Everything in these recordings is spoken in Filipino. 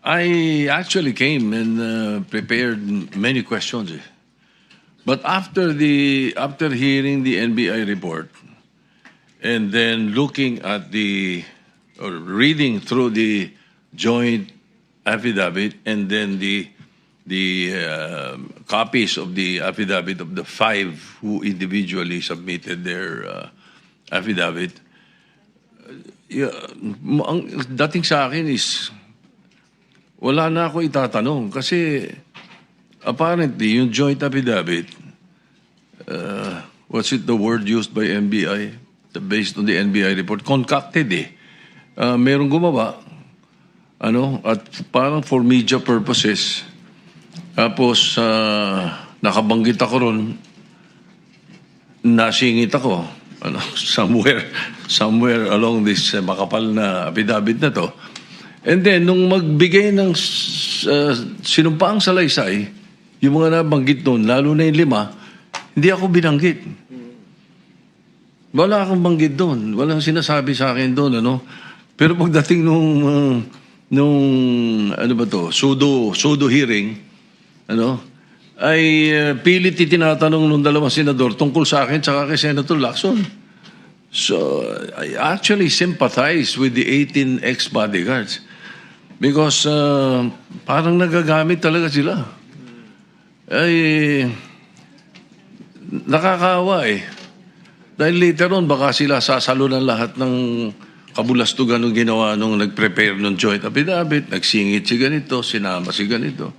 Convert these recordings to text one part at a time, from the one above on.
I actually came and prepared many questions. But after hearing the NBI report and then looking at or reading through the joint affidavit and then the copies of the affidavit of the 5 who individually submitted their affidavit, ang dating sa akin is wala na ako itatanong kasi apparently yung joint affidavit, what's the word used by NBI? Based on the NBI report, concocted merong gumawa, at parang for media purposes. Tapos, nakabanggit ako ron, nasingit ako, somewhere along this makapal na affidavit na to. And then, nung magbigay ng sinumpaang salaysay, yung mga nabanggit doon, lalo na yung 5, hindi ako binanggit. Wala akong banggit doon. Walang sinasabi sa akin doon, Pero pagdating nung pseudo hearing, ay pilit tinatanong nung 2 senador tungkol sa akin tsaka kay Senator Lacson. So, I actually sympathize with the 18 ex-bodyguards because parang nagagamit talaga sila. Ay, nakakaawa Dahil later on, baka sila sasalo ng lahat ng kabulastugan ng ginawa nung nag-prepare ng joint affidavit, nagsingit si ganito, sinama si ganito.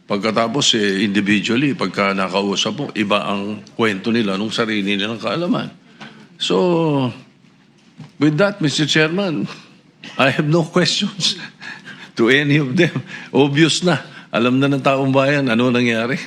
Pagkatapos, individually, pagka nakausap mo, iba ang kwento nila nung sarili nilang kaalaman. So, with that, Mr. Chairman, I have no questions to any of them. Obvious na. Alam na ng taong bayan ano nangyari.